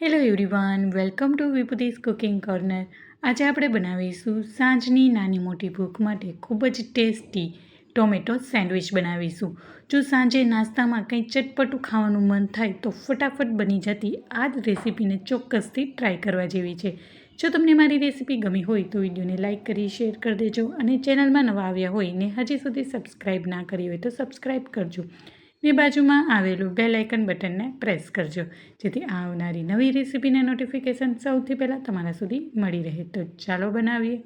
Hello everyone, welcome to વિભૂતિસ cooking corner. આજે આપણે બનાવીશું સાંજની નાની મોટી ભૂખ માટે ખૂબ જ ટેસ્ટી ટોમેટો સેન્ડવિચ બનાવીશું. જો સાંજે નાસ્તામાં કંઈ ચટપટું ખાવાનું મન થાય તો ફટાફટ બની જતી આ જ રેસીપીને ચોક્કસથી ટ્રાય કરવા જેવી છે. જો તમને મારી રેસીપી ગમી હોય તો વિડીયોને લાઇક કરી શેર કરી દેજો અને ચેનલમાં નવા આવ્યા હોય ને હજી સુધી સબસ્ક્રાઈબ ના કરી હોય તો સબસ્ક્રાઈબ કરજો. ને બાજુમાં આવેલું બેલ આઇકન બટનને પ્રેસ કરજો જેથી આવનારી નવી રેસીપીના નોટિફિકેશન સૌથી પહેલાં તમારા સુધી મળી રહે. તો ચાલો બનાવીએ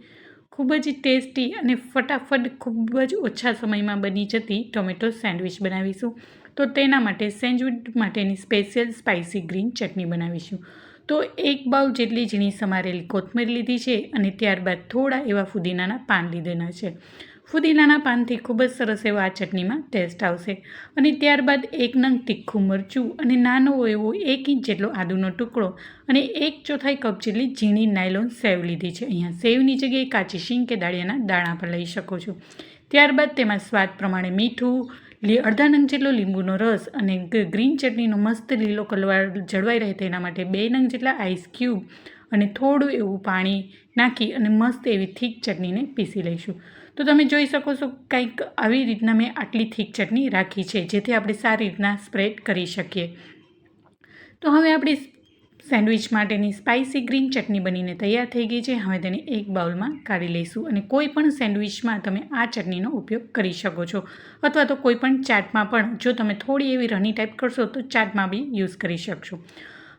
ખૂબ જ ટેસ્ટી અને ફટાફટ ખૂબ જ ઓછા સમયમાં બની જતી ટોમેટો સેન્ડવિચ બનાવીશું. તો તેના માટે સેન્ડવિચ માટેની સ્પેશિયલ સ્પાઇસી ગ્રીન ચટણી બનાવીશું. તો એક બાઉલ જેટલી ઝીણી સમારેલી કોથમીર લીધી છે અને ત્યારબાદ થોડા એવા ફુદીનાના પાન લીધેલા છે. ફુદીનાના પાનથી ખૂબ જ સરસ એવો આ ચટણીમાં ટેસ્ટ આવશે. અને ત્યારબાદ એક નંગ તીખું મરચું અને નાનો એવો 1 ઇંચ જેટલો આદુનો ટુકડો અને 1/4 કપ જેટલી ઝીણી નાયલોન સેવ લીધી છે. અહીંયા સેવની જગ્યાએ કાચી શીંગ કે દાળિયાના દાણા પણ લઈ શકો છો. ત્યારબાદ તેમાં સ્વાદ પ્રમાણે મીઠું, અડધા નંગ જેટલો લીંબુનો રસ અને ગ્રીન ચટણીનો મસ્ત લીલો કલર જળવાઈ રહે તેના માટે 2 નંગ જેટલા આઈસ ક્યુબ અને થોડું એવું પાણી નાખી અને મસ્ત એવી થીક ચટણીને પીસી લઈશું. તો તમે જોઈ શકો છો કંઈક આવી રીતના મેં આટલી થીક ચટણી રાખી છે જેથી આપણે સારી રીતના સ્પ્રેડ કરી શકીએ. તો હવે આપણી સેન્ડવિચ માટેની સ્પાઇસી ગ્રીન ચટણી બનીને તૈયાર થઈ ગઈ છે. હવે તેને એક બાઉલમાં કાઢી લઈશું અને કોઈ પણ સેન્ડવિચમાં તમે આ ચટણીનો ઉપયોગ કરી શકો છો અથવા તો કોઈ પણ ચાટમાં પણ જો તમે થોડી એવી રની ટાઈપ કરશો તો ચાટમાં બી યુઝ કરી શકશો.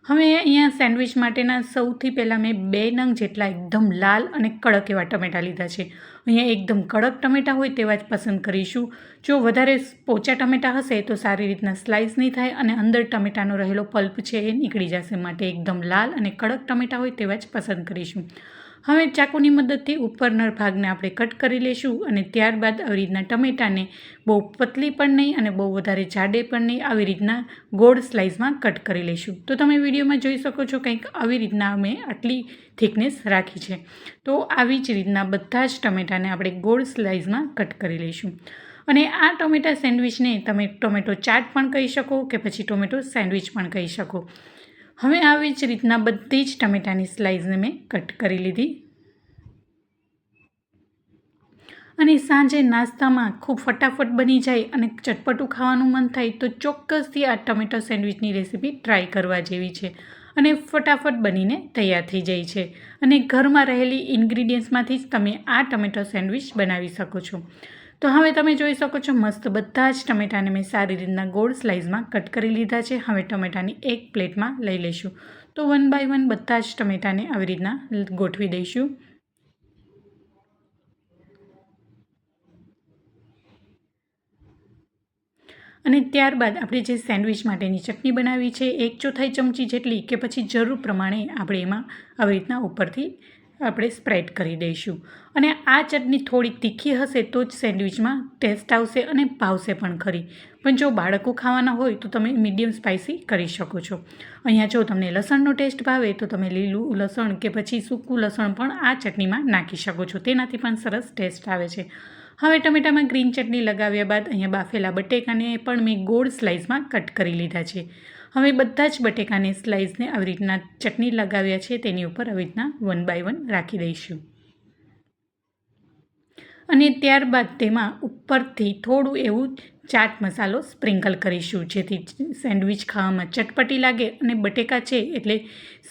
હવે અહીંયા સેન્ડવિચ માટેના સૌથી પહેલાં મેં 2 નંગ જેટલા એકદમ લાલ અને કડક એવા ટમેટાં લીધા છે. અહીંયા એકદમ કડક ટમેટાં હોય તેવા જ પસંદ કરીશું. જો વધારે પોચા ટમેટાં હશે તો સારી રીતના સ્લાઇસ નહીં થાય અને અંદર ટમેટાનો રહેલો પલ્પ છે એ નીકળી જશે. માટે એકદમ લાલ અને કડક ટમેટાં હોય તેવા જ પસંદ કરીશું. હવે ચાકુની મદદથી ઉપરના ભાગને આપણે કટ કરી લઈશું અને ત્યારબાદ આવી રીતના ટમેટાને બહુ પતલી પણ નહીં અને બહુ વધારે જાડે પણ નહીં, આવી રીતના ગોળ સ્લાઇસમાં કટ કરી લઈશું. તો તમે વિડીયોમાં જોઈ શકો છો કંઈક આવી રીતના મેં આટલી થિકનેસ રાખી છે. તો આવી જ રીતના બધા જ ટમેટાને આપણે ગોળ સ્લાઇસમાં કટ કરી લઈશું. અને આ ટોમેટા સેન્ડવિચને તમે ટોમેટો ચાટ પણ કહી શકો કે પછી ટોમેટો સેન્ડવિચ પણ કહી શકો. હવે આવી જ રીતના બધી જ ટમેટાની સ્લાઇસને મેં કટ કરી લીધી. અને સાંજે નાસ્તામાં ખૂબ ફટાફટ બની જાય અને ચટપટું ખાવાનું મન થાય તો ચોક્કસથી આ ટમેટો સેન્ડવિચની રેસીપી ટ્રાય કરવા જેવી છે અને ફટાફટ બનીને તૈયાર થઈ જાય છે. અને ઘરમાં રહેલી ઇન્ગ્રીડિયન્ટ્સમાંથી જ તમે આ ટમેટો સેન્ડવિચ બનાવી શકો છો. તો હવે તમે જોઈ શકો છો મસ્ત બધા જ ટમેટાને મેં સારી રીતના ગોળ સ્લાઇસમાં કટ કરી લીધા છે. હવે ટમેટાની એક પ્લેટમાં લઈ લઈશું. તો 1 બાય 1 બધા જ ટમેટાને આવી રીતના ગોઠવી દઈશું. અને ત્યારબાદ આપણે જે સેન્ડવિચ માટેની ચટણી બનાવી છે 1/4 ચમચી જેટલી કે પછી જરૂર પ્રમાણે આપણે એમાં આવી રીતના ઉપરથી આપણે સ્પ્રેડ કરી દઈશું. અને આ ચટણી થોડીક તીખી હશે તો જ સેન્ડવિચમાં ટેસ્ટ આવશે અને ભાવશે પણ ખરી. પણ જો બાળકો ખાવાના હોય તો તમે મીડિયમ સ્પાઇસી કરી શકો છો. અહીંયા જો તમને લસણનો ટેસ્ટ ભાવે તો તમે લીલું લસણ કે પછી સૂકું લસણ પણ આ ચટણીમાં નાખી શકો છો. તેનાથી પણ સરસ ટેસ્ટ આવે છે. હવે ટમેટામાં ગ્રીન ચટણી લગાવ્યા બાદ અહીંયા બાફેલા બટેકાને પણ મેં ગોળ સ્લાઇસમાં કટ કરી લીધા છે. હવે બધા જ બટેકાની સ્લાઇસને આવી રીતના ચટણી લગાવ્યા છે તેની ઉપર આવી રીતના 1 બાય 1 રાખી દઈશું. અને ત્યારબાદ તેમાં ઉપરથી થોડું એવું ચાટ મસાલો સ્પ્રિંકલ કરીશું જેથી સેન્ડવિચ ખાવામાં ચટપટી લાગે અને બટેકા છે એટલે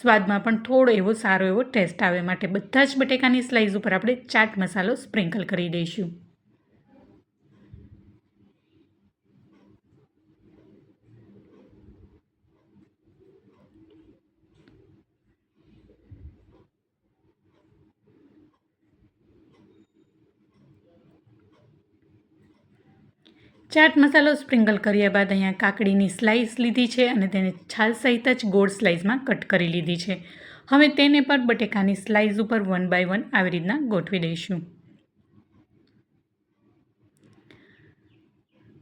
સ્વાદમાં પણ થોડો એવો સારો એવો ટેસ્ટ આવે. માટે બધા જ બટેકાની સ્લાઇસ ઉપર આપણે ચાટ મસાલો સ્પ્રિંકલ કરી દઈશું. ચાટ મસાલો સ્પ્રિંકલ કર્યા બાદ અહીંયા કાકડીની સ્લાઇસ લીધી છે અને તેને છાલ સહિત જ ગોળ સ્લાઇસમાં કટ કરી લીધી છે. હવે તેને પણ બટેકાની સ્લાઇસ ઉપર 1 બાય 1 આવી રીતના ગોઠવી દઈશું.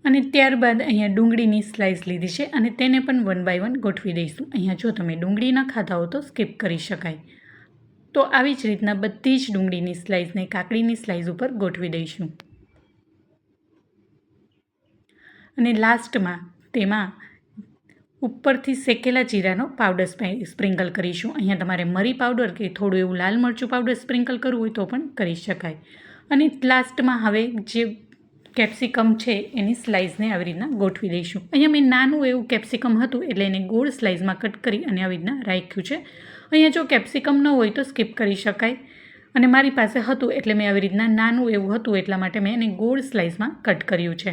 અને ત્યારબાદ અહીંયા ડુંગળીની સ્લાઇસ લીધી છે અને તેને પણ 1 બાય 1 ગોઠવી દઈશું. અહીંયા જો તમે ડુંગળી ન ખાતા હો તો સ્કીપ કરી શકાય. તો આવી જ રીતના બધી જ ડુંગળીની સ્લાઇસને કાકડીની સ્લાઇસ ઉપર ગોઠવી દઈશું. અને લાસ્ટમાં તેમાં ઉપરથી શેકેલા જીરાનો પાવડર સ્પ્રિંકલ કરીશું. અહીંયા તમારે મરી પાવડર કે થોડું એવું લાલ મરચું પાવડર સ્પ્રિંકલ કરવું હોય તો પણ કરી શકાય. અને લાસ્ટમાં હવે જે કેપ્સિકમ છે એની સ્લાઇસને આવી રીતના ગોઠવી દઈશું. અહીંયા મેં નાનું એવું કેપ્સિકમ હતું એટલે એને ગોળ સ્લાઇસમાં કટ કરી અને આવી રીતના રાખ્યું છે. અહીંયા જો કેપ્સિકમ ન હોય તો સ્કીપ કરી શકાય, અને મારી પાસે હતું એટલે મેં આવી રીતના નાનું એવું હતું એટલા માટે મેં એને ગોળ સ્લાઇસમાં કટ કર્યું છે.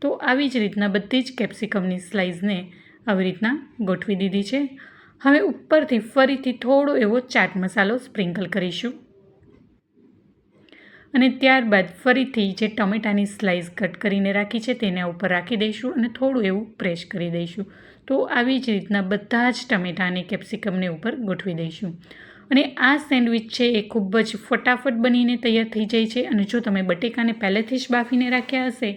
તો આવી જ રીતના બધી જ કેપ્સિકમની સ્લાઇસને આવી રીતના ગોઠવી દીધી છે. હવે ઉપરથી ફરીથી થોડો એવો ચાટ મસાલો સ્પ્રિંકલ કરીશું, અને ત્યારબાદ ફરીથી જે ટમેટાની સ્લાઇસ કટ કરીને રાખી છે તેના ઉપર રાખી દઈશું અને થોડું એવું પ્રેસ કરી દઈશું. તો આવી જ રીતના બધા જ ટમેટા અને કેપ્સિકમને ઉપર ગોઠવી દઈશું. અને આ સેન્ડવિચ છે એ ખૂબ જ ફટાફટ બનીને તૈયાર થઈ જાય છે. અને જો તમે બટેકાને પહેલેથી જ બાફીને રાખ્યા હશે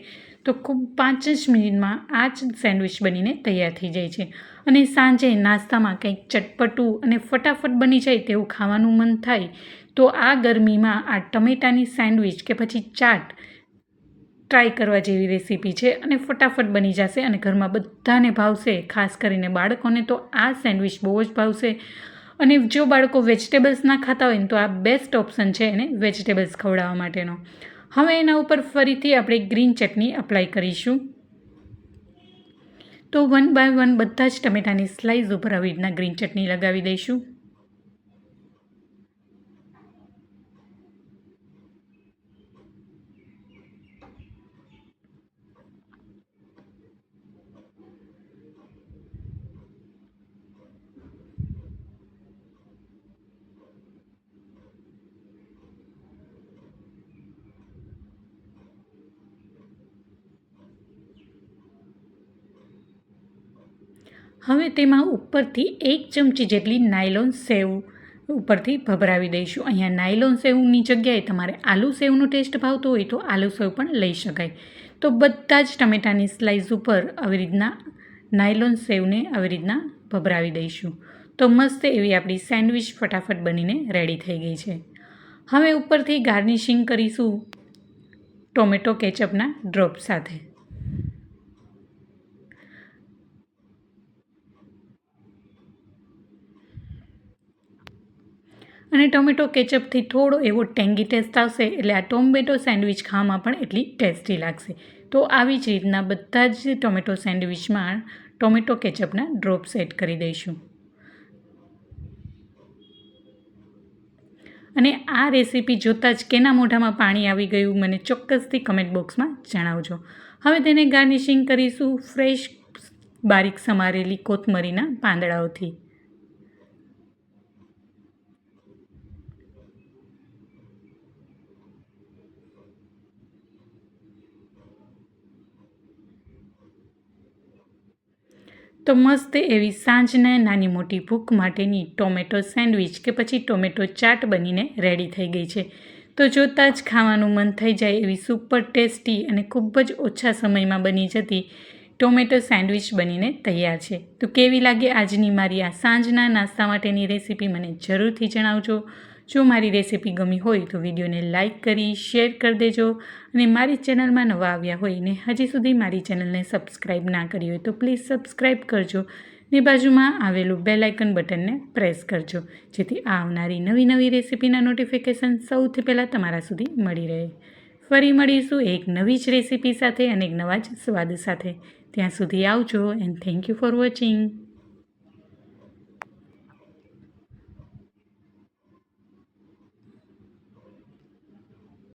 તો ખૂબ 5 જ મિનિટમાં આ જ સેન્ડવિચ બનીને તૈયાર થઈ જાય છે. અને સાંજે નાસ્તામાં કંઈક ચટપટું અને ફટાફટ બની જાય તેવું ખાવાનું મન થાય તો આ ગરમીમાં આ ટમેટાની સેન્ડવિચ કે પછી ચાટ ટ્રાય કરવા જેવી રેસીપી છે અને ફટાફટ બની જશે અને ઘરમાં બધાને ભાવશે. ખાસ કરીને બાળકોને તો આ સેન્ડવિચ બહુ જ ભાવશે. અને જો બાળકો વેજીટેબલ્સ ના ખાતા હોય ને તો આ બેસ્ટ ઓપ્શન છે એને વેજીટેબલ્સ ખવડાવવા માટેનો. હવે એના ઉપર ફરીથી આપણે ગ્રીન ચટણી અપ્લાય કરીશું. તો 1 બાય 1 બધા જ ટમેટાની સ્લાઇસ ઉપર આવી રીતના ગ્રીન ચટણી લગાવી દઈશું. હવે તેમાં ઉપરથી 1 ચમચી જેટલી નાયલોન સેવ ઉપરથી ભભરાવી દઈશું. અહીંયા નાયલોન સેવની જગ્યાએ તમારે આલુ સેવનો ટેસ્ટ ભાવતો હોય તો આલુ સેવ પણ લઈ શકાય. તો બધા જ ટમેટાની સ્લાઇસ ઉપર આવી રીતના નાયલોન સેવને આવી રીતના ભભરાવી દઈશું. તો મસ્ત એવી આપણી સેન્ડવિચ ફટાફટ બનીને રેડી થઈ ગઈ છે. હવે ઉપરથી ગાર્નિશિંગ કરીશું ટોમેટો કેચઅપના ડ્રોપ સાથે. અને ટોમેટો કેચઅપથી થોડો એવો ટેંગી ટેસ્ટ આવશે એટલે આ ટોમેટો સેન્ડવિચ ખાવામાં પણ એટલી ટેસ્ટી લાગશે. તો આવી જ રીતના બધા જ ટોમેટો સેન્ડવિચમાં ટોમેટો કેચઅપના ડ્રોપ્સ એડ કરી દઈશું. અને આ રેસીપી જોતાં જ કેના મોઢામાં પાણી આવી ગયું મને ચોક્કસથી કમેન્ટ બોક્સમાં જણાવજો. હવે તેને ગાર્નિશિંગ કરીશું ફ્રેશ બારીક સમારેલી કોથમરીના પાંદડાઓથી. તો મસ્ત એવી સાંજના નાની મોટી ભૂખ માટેની ટોમેટો સેન્ડવિચ કે પછી ટોમેટો ચાટ બનીને રેડી થઈ ગઈ છે. તો જોતાં જ ખાવાનું મન થઈ જાય એવી સુપર ટેસ્ટી અને ખૂબ જ ઓછા સમયમાં બની જતી ટોમેટો સેન્ડવિચ બનીને તૈયાર છે. તો કેવી લાગે આજની મારી આ સાંજના નાસ્તા માટેની રેસીપી મને જરૂરથી જણાવજો. જો મારી રેસીપી ગમી હોય તો વિડીયોને લાઇક કરી શેર કરી દેજો. અને મારી ચેનલમાં નવા આવ્યા હોય ને હજી સુધી મારી ચેનલને સબસ્ક્રાઈબ ના કરી હોય તો પ્લીઝ સબસ્ક્રાઈબ કરજો. ને બાજુમાં આવેલું બેલ આઇકન બટનને પ્રેસ કરજો જેથી આવનારી નવી નવી રેસીપીના નોટિફિકેશન સૌથી પહેલાં તમારા સુધી મળી રહે. ફરી મળીશું એક નવી જ રેસીપી સાથે અને એક નવા જ સ્વાદ સાથે. ત્યાં સુધી આવજો and thank you for watching.